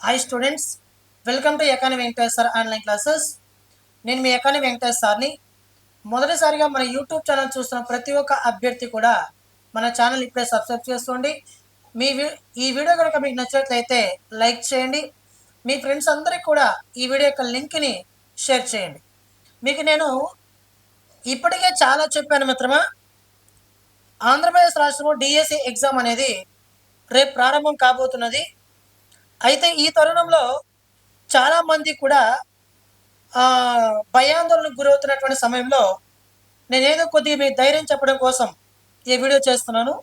Hi students, welcome to economy Venkatesh sir online classes. నేను మీ economy Venkatesh సార్ని. మొదటిసారిగా మన యూట్యూబ్ ఛానల్ చూస్తున్న ప్రతి ఒక్క అభ్యర్థి కూడా మన ఛానల్ ఇప్పుడే సబ్స్క్రైబ్ చేసుకోండి. ఈ వీడియో కనుక మీకు నచ్చినట్లయితే లైక్ చేయండి. మీ ఫ్రెండ్స్ అందరికీ కూడా ఈ వీడియో యొక్క లింక్ని షేర్ చేయండి. మీకు నేను ఇప్పటికే చాలా చెప్పాను మిత్రమా. ఆంధ్రప్రదేశ్ రాష్ట్రంలో డిఎస్సి ఎగ్జామ్ అనేది రేపు ప్రారంభం కాబోతున్నది. అయితే ఈ తరుణంలో చాలామంది కూడా భయాందోళనకు గురవుతున్నటువంటి సమయంలో నేనేదో కొద్దిగా మీ ధైర్యం చెప్పడం కోసం ఈ వీడియో చేస్తున్నాను.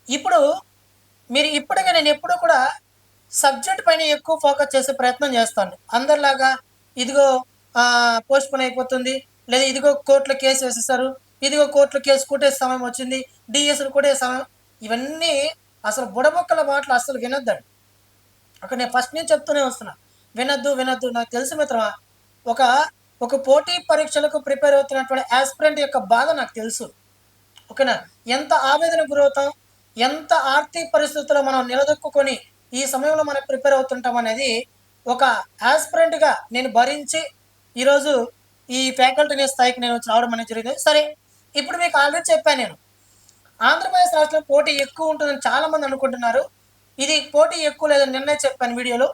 ఇప్పుడు మీరు ఇప్పటికే నేను ఎప్పుడూ కూడా సబ్జెక్ట్ పైన ఎక్కువ ఫోకస్ చేసే ప్రయత్నం చేస్తాను. అందరిలాగా ఇదిగో పోస్ట్ పోన్ అయిపోతుంది, లేదా ఇదిగో కోర్టులో కేసు వేసేస్తారు, ఇదిగో కోర్టులో కేసు కొట్టేసే సమయం వచ్చింది, డిఎస్లు కొట్టే సమయం, ఇవన్నీ అసలు బుడబొక్కల మాటలు అసలు వినొద్దండి. అక్కడ నేను ఫస్ట్ నుంచి చెప్తూనే వస్తున్నా, వినొద్దు. నాకు తెలుసు మిత్రమా, ఒక పోటీ పరీక్షలకు ప్రిపేర్ అవుతున్నటువంటి యాస్పిరెంట్ యొక్క బాధ నాకు తెలుసు. ఓకేనా, ఎంత ఆవేదన గురవుతాం, ఎంత ఆర్థిక పరిస్థితుల్లో మనం నిలదొక్కుని ఈ సమయంలో మనం ప్రిపేర్ అవుతుంటాం అనేది ఒక యాస్పిరెంట్గా నేను భరించి ఈరోజు ఈ ఫ్యాకల్టీ స్థాయికి నేను రావడం అనేది జరిగింది. సరే, ఇప్పుడు మీకు ఆల్రెడీ చెప్పాను నేను, ఆంధ్రప్రదేశ్ రాష్ట్రంలో పోటీ ఎక్కువ ఉంటుందని చాలామంది అనుకుంటున్నారు. ఇది పోటీ ఎక్కువ లేదని నిన్నే చెప్పాను వీడియోలో.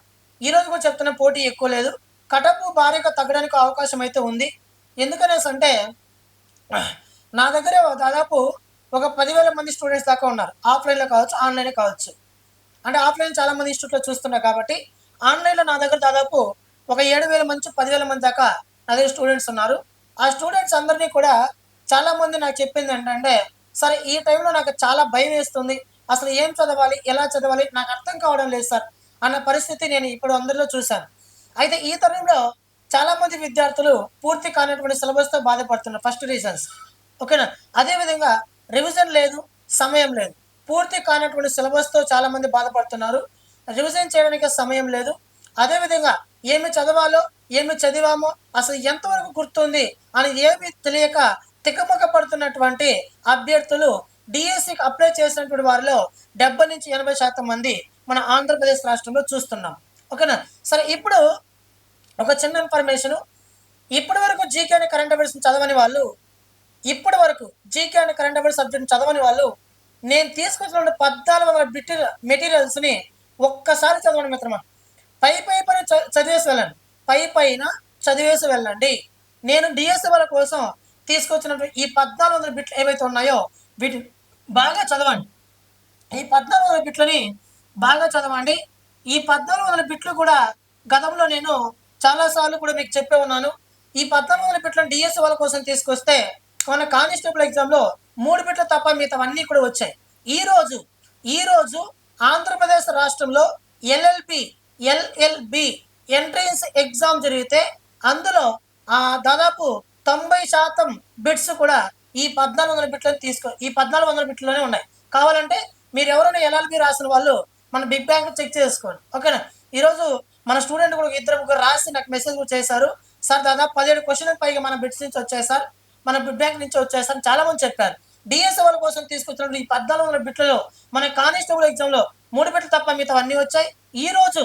ఈరోజు కూడా చెప్తున్న పోటీ ఎక్కువ లేదు, కటపు భారీగా తగ్గడానికి అవకాశం అయితే ఉంది. ఎందుకనేసి అంటే నా దగ్గర దాదాపు ఒక 10,000 మంది స్టూడెంట్స్ దాకా ఉన్నారు. ఆఫ్లైన్లో కావచ్చు, ఆన్లైన్లో కావచ్చు. అంటే ఆఫ్లైన్ చాలామంది ఇన్స్టిట్యూట్లో చూస్తున్నారు కాబట్టి, ఆన్లైన్లో నా దగ్గర దాదాపు ఒక 7,000 మంది 10,000 మంది దాకా నా దగ్గర స్టూడెంట్స్ ఉన్నారు. ఆ స్టూడెంట్స్ అందరినీ కూడా చాలామంది నాకు చెప్పింది ఏంటంటే, సరే ఈ టైంలో నాకు చాలా భయం వేస్తుంది, అసలు ఏం చదవాలి, ఎలా చదవాలి నాకు అర్థం కావడం లేదు సార్ అన్న పరిస్థితి నేను ఇప్పుడు అందరిలో చూశాను. అయితే ఈ తరుణంలో చాలామంది విద్యార్థులు పూర్తి కానటువంటి సిలబస్తో బాధపడుతున్నారు. ఫస్ట్ రీజన్స్, ఓకేనా. అదేవిధంగా రివిజన్ లేదు, సమయం లేదు. పూర్తి కానటువంటి సిలబస్తో చాలామంది బాధపడుతున్నారు. రివిజన్ చేయడానికి సమయం లేదు. అదేవిధంగా ఏమి చదవాలో, ఏమి చదివామో, అసలు ఎంతవరకు గుర్తుంది అని ఏమి తెలియక తికమక పడుతున్నటువంటి అభ్యర్థులు డిఎస్సికి అప్లై చేసినటువంటి వారిలో 70 నుంచి 80% మంది మన ఆంధ్రప్రదేశ్ రాష్ట్రంలో చూస్తున్నాం. ఓకేనా. సరే, ఇప్పుడు ఒక చిన్న ఇన్ఫర్మేషను. ఇప్పటి వరకు జీకే అండ్ కరెంట్ అఫైర్స్ చదవని వాళ్ళు, ఇప్పటి వరకు GK and current affairs subject చదవని వాళ్ళు, నేను తీసుకొచ్చిన 1400 మెటీరియల్స్ని ఒక్కసారి చదవండి మిత్రమా. పైన చదివేసి వెళ్ళండి, పైన చదివేసి వెళ్ళండి. నేను డిఎస్సి వాళ్ళ కోసం తీసుకొచ్చినటువంటి ఈ 1400 బిట్లు ఏవైతే ఉన్నాయో వీటిని బాగా చదవండి. ఈ 1400 బిట్లని బాగా చదవండి. ఈ 1400 బిట్లు కూడా గతంలో నేను చాలాసార్లు కూడా మీకు చెప్పే ఉన్నాను. ఈ 1400 బిట్లను డిఎస్సి వాళ్ళ కోసం తీసుకొస్తే మన కానిస్టేబుల్ ఎగ్జామ్లో 3 బిట్లు తప్ప మిగతావన్నీ కూడా వచ్చాయి. ఈరోజు ఆంధ్రప్రదేశ్ రాష్ట్రంలో ఎల్ఎల్బి ఎంట్రన్స్ ఎగ్జామ్ జరిగితే అందులో దాదాపు 90% బిట్స్ కూడా ఈ 1400 బిట్లను ఈ 1400 బిట్లోనే ఉన్నాయి. కావాలంటే మీరు ఎవరైనా ఎల్ఎల్బి రాసిన వాళ్ళు మన బిగ్ బ్యాంక్ చెక్ చేసుకోండి. ఓకేనా. ఈరోజు మన స్టూడెంట్ కూడా 2-3 రాసి నాకు మెసేజ్ కూడా చేశారు, సార్ దాదాపు 17 క్వశ్చన్లకు పైగా మన బిట్స్ నుంచి వచ్చాయి సార్, మన బిగ్ బ్యాంక్ నుంచి వచ్చాయి సార్, చాలామంది చెప్పారు. డిఎస్సి వాళ్ళ కోసం తీసుకొచ్చినప్పుడు ఈ 1400 బిట్లలో మన కానిస్టేబుల్ ఎగ్జామ్లో 3 బిట్లు తప్ప మిగతా అన్నీ వచ్చాయి. ఈరోజు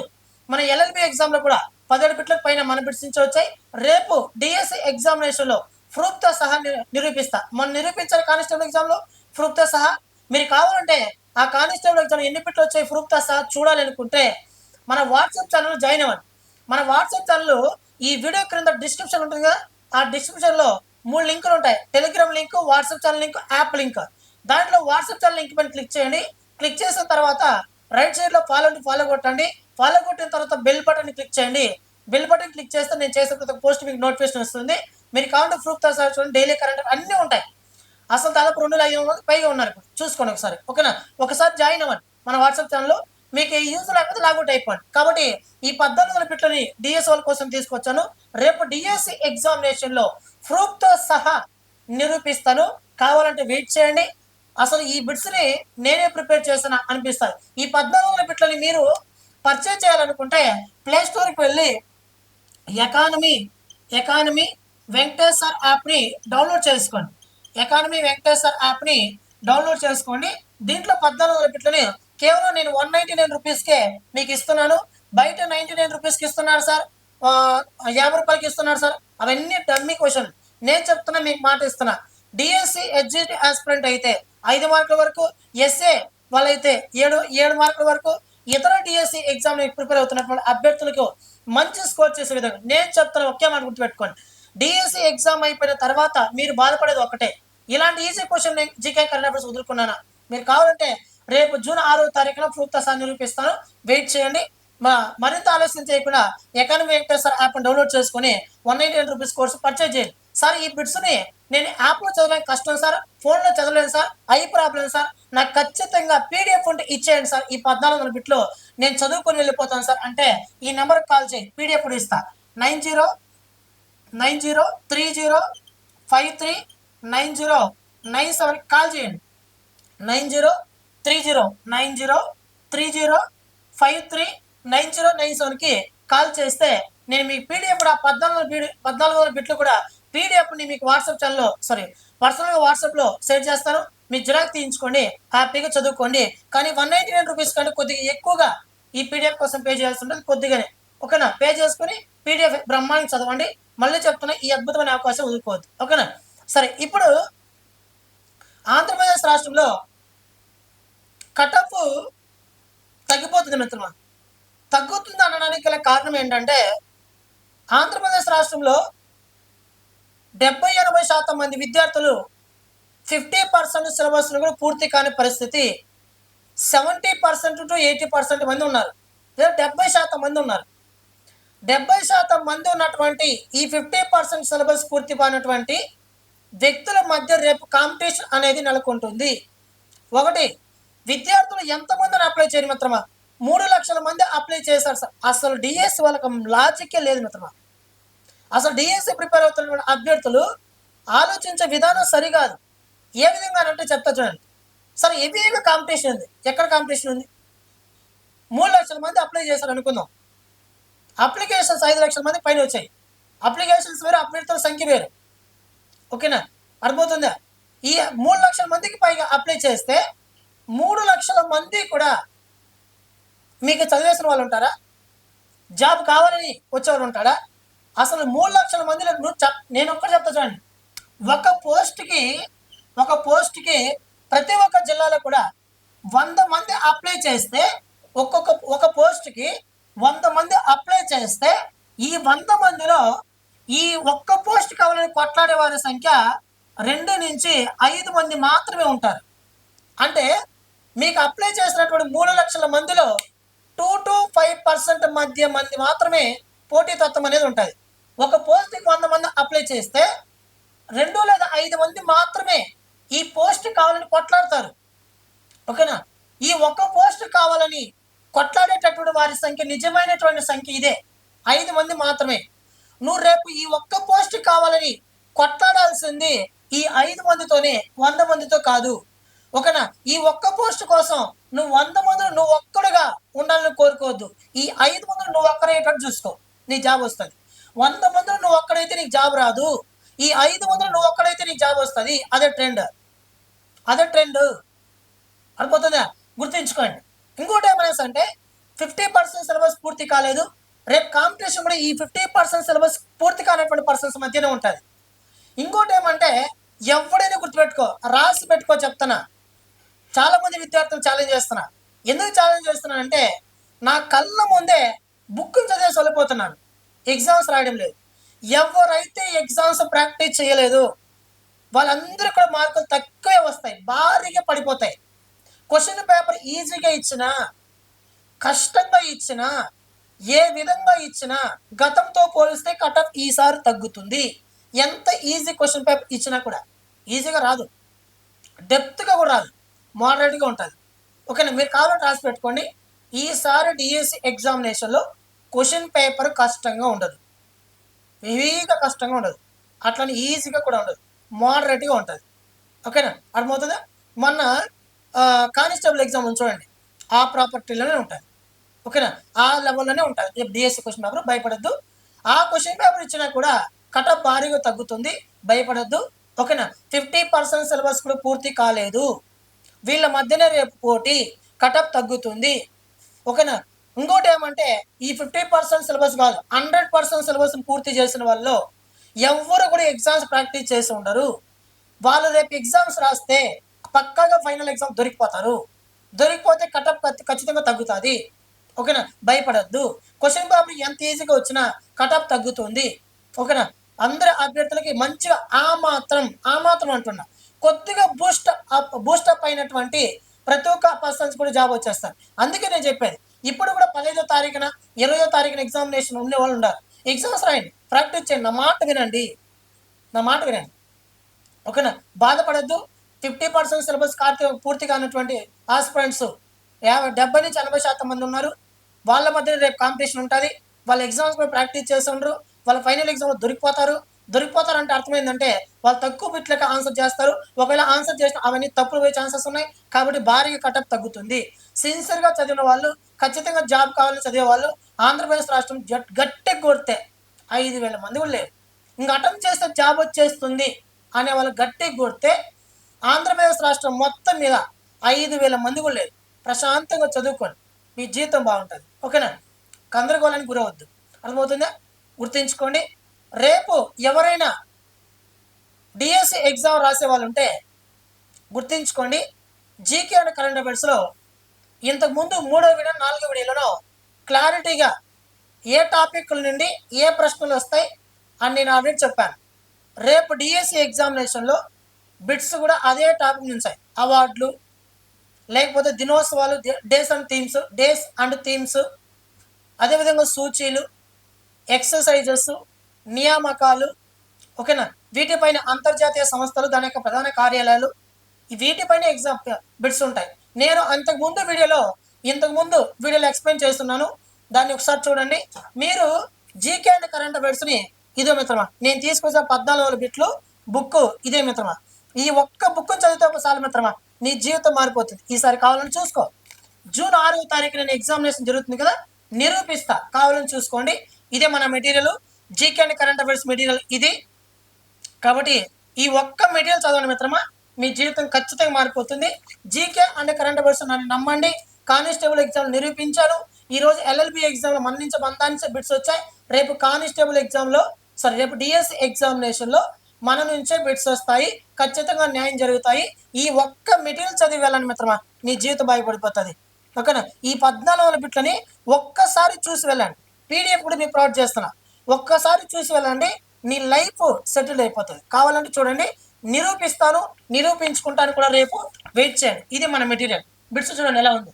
మన ఎల్ఎల్బి ఎగ్జామ్లో కూడా 17 బిట్లకు పైన మన బిట్స్ నుంచి వచ్చాయి. రేపు డిఎస్సి ఎగ్జామినేషన్లో ప్రూఫ్తో సహా నిరూపిస్తా. మనం నిరూపించాలి కానిస్టేబుల్ ఎగ్జామ్లో ప్రూఫ్తో సహా. మీరు కావాలంటే ఆ కానిస్టేబుల్ ఎగ్జామ్ ఎన్ని బిట్లు వచ్చాయి ప్రూఫ్తో సహా చూడాలి అనుకుంటే మన వాట్సాప్ ఛానల్ జాయిన్ అవ్వండి. మన వాట్సాప్ ఛానల్ ఈ వీడియో క్రింద డిస్క్రిప్షన్ ఉంటుంది కదా, ఆ డిస్క్రిప్షన్లో 3 లింకులు ఉంటాయి. Telegram link, WhatsApp channel link, app link. దాంట్లో వాట్సాప్ ఛానల్ లింక్ పైన క్లిక్ చేయండి. క్లిక్ చేసిన తర్వాత రైట్ సైడ్లో ఫాలో కొట్టండి. ఫాలో కొట్టిన తర్వాత బెల్ బటన్ క్లిక్ చేయండి. బెల్ బటన్ క్లిక్ చేస్తే నేను చేసే ప్రతి పోస్ట్ మీకు నోటిఫికేషన్ వస్తుంది. మీరు కావాలంటే ప్రూఫ్తో సహా చూడండి, డైలీ కరెంట్ అన్నీ ఉంటాయి. అసలు దాదాపు 2,500 పైగా ఉన్నారు. చూసుకోండి ఒకసారి, ఓకేనా. ఒకసారి జాయిన్ అవ్వండి మన వాట్సాప్ ఛానల్లో. మీకు యూజ్ లేకపోతే లాగౌట్ అయిపోండి. కాబట్టి ఈ 1400 బిట్లని డిఎస్సి వాళ్ళ కోసం తీసుకొచ్చాను. రేపు డిఎస్సి ఎగ్జామినేషన్లో ప్రూఫ్తో సహా నిరూపిస్తాను. కావాలంటే వెయిట్ చేయండి. అసలు ఈ బిట్స్ని నేనే ప్రిపేర్ చేసిన అనిపిస్తాను. ఈ 1400 బిట్లని మీరు పర్చేజ్ చేయాలనుకుంటే ప్లే స్టోర్కి వెళ్ళి ఎకానమీ వెంకటేష్ సార్ యాప్ని డౌన్లోడ్ చేసుకోండి. ఎకానమీ వెంకటేష్ సార్ యాప్ని డౌన్లోడ్ చేసుకోండి. దీంట్లో 1400 బిట్లని కేవలం నేను 199 రూపీస్కే మీకు ఇస్తున్నాను. బయట 99 రూపీస్కి ఇస్తున్నారు సార్, 50 రూపాయలకి ఇస్తున్నారు సార్, అవన్నీ డమ్మీ క్వశ్చన్. నేను చెప్తున్నా, మీకు మాట ఇస్తున్నా. డిఎస్సి ఎగ్జిట్ ఆస్పిరెంట్ అయితే 5 మార్కుల వరకు, ఎస్ఏ వాళ్ళైతే 7 మార్కుల వరకు, ఇతర డిఎస్సి ఎగ్జామ్ ప్రిపేర్ అవుతున్నటువంటి అభ్యర్థులకు మంచి స్కోర్ చేసే విధంగా నేను చెప్తాను. ఒకే మాట గుర్తుపెట్టుకోండి, డిఎస్సి ఎగ్జామ్ అయిపోయిన తర్వాత మీరు బాధపడేది ఒకటే, ఇలాంటి ఈజీ క్వశ్చన్ నేను జీకే కరెంట్ అఫైర్స్ వదులుకున్నానా. మీరు కావాలంటే రేపు జూన్ 6వ తారీఖున ప్రూఫ్తో సహా నిరూపిస్తాను, వెయిట్ చేయండి. మరింత ఆలోచన చేయకుండా ఎకానమీ వెంకటేశ్వర యాప్ డౌన్లోడ్ చేసుకుని 199 రూపీస్ కోర్సు పర్చేజ్ చేయండి. సార్ ఈ బిట్స్ని నేను యాప్లో చదవడానికి కష్టం సార్, ఫోన్లో చదవలేను సార్, ఐ ప్రాబ్లం సార్, నాకు ఖచ్చితంగా పీడిఎఫ్ ఉంటే ఇచ్చేయండి సార్, ఈ 1400 బిట్లు నేను చదువుకొని వెళ్ళిపోతాను సార్ అంటే ఈ నెంబర్కి కాల్ చేయి, పీడిఎఫ్ కూడా ఇస్తా. 9030539097 కాల్ చేయండి. 903090539097కి కాల్ చేస్తే నేను మీకు పీడిఎఫ్ కూడా 1400 బిట్లు కూడా పీడిఎఫ్ని మీకు వాట్సాప్ ఛానల్లో పర్సనల్గా వాట్సాప్లో షేర్ చేస్తాను. మీ జిరాక్స్ తీయించుకోండి, హ్యాపీగా చదువుకోండి. కానీ 199 రూపీస్ కంటే కొద్దిగా ఎక్కువగా ఈ పీడిఎఫ్ కోసం పే చేయాల్సి ఉంటుంది, కొద్దిగానే. ఓకేనా, పే చేసుకుని పీడిఎఫ్ బ్రహ్మాండంగా చదవండి. మళ్ళీ చెప్తున్నా, ఈ అద్భుతమైన అవకాశం వదులుకోవద్దు. ఓకేనా, సరే. ఇప్పుడు ఆంధ్రప్రదేశ్ రాష్ట్రంలో కటఫ్ తగ్గిపోతుంది మిత్రమా. తగ్గుతుంది అనడానికి గల కారణం ఏంటంటే, ఆంధ్రప్రదేశ్ రాష్ట్రంలో 70-80% మంది విద్యార్థులు 50% సిలబస్ను కూడా పూర్తి కాని పరిస్థితి. 70% to 80% మంది ఉన్నారు, లేదా 70% మంది ఉన్నారు. 70% మంది ఉన్నటువంటి ఈ 50% సిలబస్ పూర్తి కానటువంటి వ్యక్తుల మధ్య రేపు కాంపిటీషన్ అనేది నెలకొంటుంది. ఒకటి, విద్యార్థులు ఎంతమందిని అప్లై చేయరు మిత్రమా. 3 లక్షల మంది అప్లై చేశారు సార్. అసలు డిఎస్సి వాళ్ళకి లాజిక్కే లేదు మిత్రమా. అసలు డిఎస్సి ప్రిపేర్ అవుతున్న అభ్యర్థులు ఆలోచించే విధానం సరికాదు. ఏ విధంగా అంటే చెప్తా చూడండి. సరే, హెవీగా కాంపిటీషన్ ఉంది. ఎక్కడ కాంపిటీషన్ ఉంది? 3 లక్షల మంది అప్లై చేశారు అనుకుందాం. అప్లికేషన్స్ 5 లక్షల మంది పైన వచ్చాయి. అప్లికేషన్స్ వేరు, అభ్యర్థుల సంఖ్య వేరు. ఓకేనా, అర్థమవుతుందా? ఈ 3 లక్షల మందికి పైగా అప్లై చేస్తే 3 లక్షల మంది కూడా మీకు చదివేసిన వాళ్ళు ఉంటారా? జాబ్ కావాలని వచ్చేవాళ్ళు ఉంటారా? అసలు 3 లక్షల మందిలో నేను ఒక్కటి చెప్తా చూడండి. ఒక పోస్ట్కి ప్రతి ఒక్క జిల్లాలో కూడా 100 మంది అప్లై చేస్తే, ఒక పోస్ట్కి 100 మంది అప్లై చేస్తే, ఈ 100 మందిలో ఈ ఒక్క పోస్ట్ కావాలని కొట్లాడే వారి సంఖ్య 2 నుంచి 5 మంది మాత్రమే ఉంటారు. అంటే మీకు అప్లై చేసినటువంటి 3 లక్షల మందిలో 2 to 5% మధ్య మంది మాత్రమే పోటీతత్వం అనేది ఉంటుంది. ఒక పోస్ట్కి 100 మంది అప్లై చేస్తే 2 లేదా 5 మంది మాత్రమే ఈ పోస్ట్ కావాలని కొట్లాడతారు. ఓకేనా, ఈ ఒక్క పోస్ట్ కావాలని కొట్లాడేటటువంటి వారి సంఖ్య, నిజమైనటువంటి సంఖ్య ఇదే, 5 మంది మాత్రమే. నువ్వు రేపు ఈ ఒక్క పోస్ట్ కావాలని కొట్లాడాల్సింది ఈ 5 మందితోనే, 100 మందితో కాదు. ఓకేనా, ఈ ఒక్క పోస్ట్ కోసం నువ్వు 100 మందిలో నువ్వు ఒక్కడుగా ఉండాలని కోరుకోవద్దు. ఈ 5 మందిలో నువ్వు ఒక్కడయ్యేటట్టు చూసుకో, నీ జాబ్ వస్తుంది. 100 మందిలో నువ్వు ఒక్కడైతే నీకు జాబ్ రాదు. ఈ 5 మందిలో నువ్వు ఒక్కడైతే నీకు జాబ్ వస్తుంది. అదే ట్రెండ్. అర్థమవుతుందా? గుర్తుంచుకోండి. ఇంకోటి ఏమైనా అంటే 50% సిలబస్ పూర్తి కాలేదు. రేపు కాంపిటీషన్ కూడా ఈ 50% సిలబస్ పూర్తి కానటువంటి పర్సన్స్ మధ్యనే ఉంటుంది. ఇంకోటి ఏమంటే, ఎవడైనా గుర్తుపెట్టుకో, రాసి పెట్టుకో చెప్తున్నా. చాలా మంది విద్యార్థులు ఛాలెంజ్ చేస్తున్నా. ఎందుకు ఛాలెంజ్ చేస్తున్నానంటే, నా కళ్ళ ముందే బుక్ని చదివేసి వెళ్ళిపోతున్నాను, ఎగ్జామ్స్ రాయడం లేదు. ఎవరైతే ఎగ్జామ్స్ ప్రాక్టీస్ చేయలేదు వాళ్ళందరూ కూడా మార్కులు తక్కువే వస్తాయి, భారీగా పడిపోతాయి. క్వశ్చన్ పేపర్ ఈజీగా ఇచ్చినా, కష్టంగా ఇచ్చినా, ఏ విధంగా ఇచ్చినా గతంతో పోలిస్తే కట్ ఆఫ్ ఈసారి తగ్గుతుంది. ఎంత ఈజీ క్వశ్చన్ పేపర్ ఇచ్చినా కూడా ఈజీగా రాదు, డెప్త్గా కూడా రాదు, మోడరేట్గా ఉంటుంది. ఓకేనా, మీరు కావాలంటే రాసి పెట్టుకోండి. ఈసారి డిఎస్సి ఎగ్జామినేషన్లో క్వశ్చన్ పేపర్ కష్టంగా ఉండదు, హెవీగా కష్టంగా ఉండదు, అట్లని ఈజీగా కూడా ఉండదు, మోడరేట్గా ఉంటుంది. ఓకేనా, అర్థమవుతుందా? మొన్న కానిస్టేబుల్ ఎగ్జామ్ చూడండి, ఆ ప్రాపర్టీలోనే ఉంటుంది. ఓకేనా, ఆ లెవెల్లోనే ఉంటుంది డిఎస్సి క్వశ్చన్ పేపర్. భయపడద్దు. ఆ క్వశ్చన్ పేపర్ ఇచ్చినా కూడా కట్ ఆఫ్ భారీగా తగ్గుతుంది, భయపడద్దు. ఓకేనా, 50% సిలబస్ కూడా పూర్తి కాలేదు, వీళ్ళ మధ్యనే రేపు పోటీ, కట్ ఆఫ్ తగ్గుతుంది. ఓకేనా, ఇంకోటి ఏమంటే ఈ 50% సిలబస్ కాదు, 100% సిలబస్ పూర్తి చేసిన వాళ్ళు ఎవ్వరు కూడా ఎగ్జామ్స్ ప్రాక్టీస్ చేసి ఉండరు. వాళ్ళు రేపు ఎగ్జామ్స్ రాస్తే పక్కాగా ఫైనల్ ఎగ్జామ్ దొరికిపోతారు. దొరికిపోతే కటప్ ఖచ్చితంగా తగ్గుతుంది. ఓకేనా, భయపడద్దు. క్వశ్చన్ పేపర్ ఎంత ఈజీగా వచ్చినా కటప్ తగ్గుతుంది. ఓకేనా, అందరి అభ్యర్థులకి మంచిగా ఆ మాత్రం అంటున్నా కొద్దిగా బూస్టప్ అయినటువంటి ప్రతి ఒక్క పర్సన్స్ కూడా జాబ్ వచ్చేస్తారు. అందుకే నేను చెప్పేది, ఇప్పుడు కూడా 15వ తారీఖున 20వ తారీఖున ఎగ్జామినేషన్ ఉండే వాళ్ళు ఉండాలి. ఎగ్జామ్స్ రాయండి, ప్రాక్టీస్ చేయండి, నా మాట వినండి. ఓకేనా, బాధపడద్దు. 50% సిలబస్ పూర్తి కానటువంటి ఆస్పిరెంట్స్ 70 నుంచి 80% మంది ఉన్నారు. వాళ్ళ మధ్య రేపు కాంపిటీషన్ ఉంటుంది. వాళ్ళ ఎగ్జామ్స్ కూడా ప్రాక్టీస్ చేసి ఉండరు. వాళ్ళ ఫైనల్ ఎగ్జామ్లో దొరికిపోతారంటే అర్థమైందంటే వాళ్ళు తక్కువ బిట్లకి ఆన్సర్ చేస్తారు. ఒకవేళ ఆన్సర్ చేసిన అవన్నీ తప్పులు పోయే ఛాన్సెస్ ఉన్నాయి. కాబట్టి భారీగా కటప్ తగ్గుతుంది. సిన్సియర్గా చదివిన వాళ్ళు, ఖచ్చితంగా జాబ్ కావాలని చదివే వాళ్ళు ఆంధ్రప్రదేశ్ రాష్ట్రం గట్టిగా కొడితే 5,000 మంది కూడా లేరు. ఇంకా అటెంప్ట్ చేస్తే జాబ్ వచ్చేస్తుంది అనే వాళ్ళు గట్టిగా కొడితే ఆంధ్రప్రదేశ్ రాష్ట్రం మొత్తం మీద 5,000 మంది కూడా లేరు. ప్రశాంతంగా చదువుకోండి, మీ జీవితం బాగుంటుంది. ఓకేనా, గందరగోళానికి గురవద్దు. అర్థమవుతుందా? గుర్తుంచుకోండి. రేపు ఎవరైనా డిఎస్సి ఎగ్జామ్ రాసే వాళ్ళు ఉంటే గుర్తుంచుకోండి, జీకే అండ్ కరెంట్ అఫైర్స్లో ఇంతకుముందు 3వ వీడియో 4వ వీడియోలో క్లారిటీగా ఏ టాపిక్ల నుండి ఏ ప్రశ్నలు వస్తాయి అని నేను ఆల్రెడీ చెప్పాను. రేపు డిఎస్సి ఎగ్జామినేషన్లో బిట్స్ కూడా అదే టాపిక్ నుంచి అవార్డులు, లేకపోతే దినోత్సవాలు, డేస్ అండ్ థీమ్స్, అదేవిధంగా సూచీలు, ఎక్సర్సైజెస్, నియామకాలు. ఓకేనా, వీటిపైన అంతర్జాతీయ సంస్థలు, దాని యొక్క ప్రధాన కార్యాలయాలు, వీటిపైన ఎగ్జామ్ బిట్స్ ఉంటాయి. నేను ఇంతకుముందు వీడియోలో ఎక్స్ప్లెయిన్ చేస్తున్నాను, దాన్ని ఒకసారి చూడండి. మీరు జీకే అండ్ కరెంట్ అఫైర్స్ని ఇదే మిత్రమా, నేను తీసుకొచ్చే 14 బిట్లు బుక్ ఇదే మిత్రమా. ఈ ఒక్క బుక్ని చదివితే ఒకసారి మిత్రమా నీ జీవితం మారిపోతుంది. ఈసారి కావాలని చూసుకో. జూన్ 6వ తారీఖున నేను ఎగ్జామినేషన్ జరుగుతుంది కదా, నిరూపిస్తా, కావాలని చూసుకోండి. ఇదే మన material, GK and current affairs material ఇది. కాబట్టి ఈ ఒక్క మెటీరియల్ చదవండి మిత్రమా, మీ జీవితం ఖచ్చితంగా మారిపోతుంది. జీకే అండ్ కరెంట్ అఫైర్స్ నన్ను నమ్మండి. కానిస్టేబుల్ ఎగ్జామ్ నిరూపించాను. ఈరోజు ఎల్ఎల్బి ఎగ్జామ్లో మన నుంచి బంధానికి బిట్స్ వచ్చాయి. రేపు కానిస్టేబుల్ ఎగ్జామ్లో రేపు డిఎస్సి ఎగ్జామినేషన్లో మన నుంచే బిట్స్ వస్తాయి. ఖచ్చితంగా న్యాయం జరుగుతాయి. ఈ ఒక్క మెటీరియల్ చదివి వెళ్ళండి మిత్రమా, నీ జీవితం బాగుపడిపోతుంది. ఓకేనా, ఈ 14 బిట్లని ఒక్కసారి చూసి వెళ్ళండి. పీడిఎఫ్ కూడా మీకు ప్రొవైడ్ చేస్తున్నా, ఒక్కసారి చూసి వెళ్ళండి, నీ లైఫ్ సెటిల్ అయిపోతుంది. కావాలంటే చూడండి, నిరూపించుకుంటాను కూడా. రేపు వెయిట్ చేయండి. ఇది మన మెటీరియల్. బిట్స్ చూడండి ఎలా ఉంది,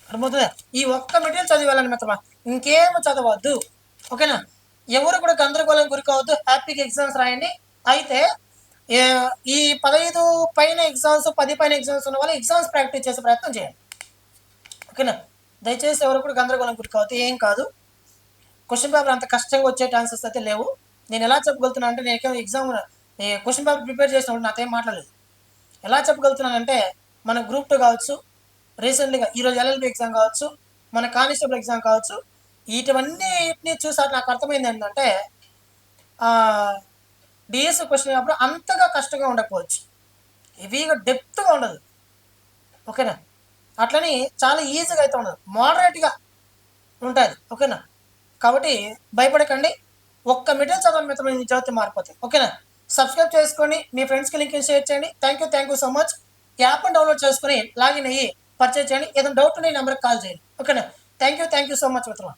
అర్థమవుతుందా? ఈ ఒక్క మెటీరియల్ చదివి వెళ్ళండి మిత్రమా, ఇంకేమో చదవద్దు. ఓకేనా, ఎవరు కూడా గందరగోళం గురి కావద్దు. హ్యాపీగా ఎగ్జామ్స్ రాయండి. అయితే ఈ 15 పైన ఎగ్జామ్స్, 10 పైన ఎగ్జామ్స్ ఉన్న వాళ్ళు ఎగ్జామ్స్ ప్రాక్టీస్ చేసే ప్రయత్నం చేయండి. ఓకేనా, దయచేసి ఎవరు కూడా గందరగోళం గురి కావద్దు. ఏం కాదు, క్వశ్చన్ పేపర్ అంత కష్టంగా వచ్చే ఛాన్సెస్ అయితే లేవు. నేను ఎలా చెప్పగలుగుతున్నాను అంటే, నేను ఎగ్జామ్ క్వశ్చన్ పేపర్ ప్రిపేర్ చేసినప్పుడు నాతో ఏం మాట్లాడలేదు. ఎలా చెప్పగలుగుతున్నానంటే, మన గ్రూప్ 2 కావచ్చు, రీసెంట్గా ఈరోజు ఎల్ఎల్బి ఎగ్జామ్ కావచ్చు, మన కానిస్టేబుల్ ఎగ్జామ్ కావచ్చు, వీటివన్నిటిని చూసాక నాకు అర్థమైంది ఏంటంటే, డిఎస్సి క్వశ్చన్ పేపర్ అంతగా కష్టంగా ఉండకపోవచ్చు, హెవీగా డెప్త్గా ఉండదు. ఓకేనా, అట్లని చాలా ఈజీగా అయితే ఉండదు, మోడరేట్గా ఉంటుంది. ఓకేనా, కాబట్టి భయపడకండి. ఒక్క మెటీరియల్ చదవని మిత్రమైన చదివితే మారిపోతాయి. ఓకేనా, సబ్స్క్రైబ్ చేసుకొని మీ ఫ్రెండ్స్కి లింక్ షేర్ చేయండి. Thank you so much. యాప్ని డౌన్లోడ్ చేసుకుని లాగిన్ అయ్యి పర్చేజ్ చేయండి. ఏదైనా డౌట్ ఉంటే ఈ నెంబర్కి కాల్ చేయండి. ఓకేనా, థ్యాంక్ యూ సో మచ్ మిత్రమా.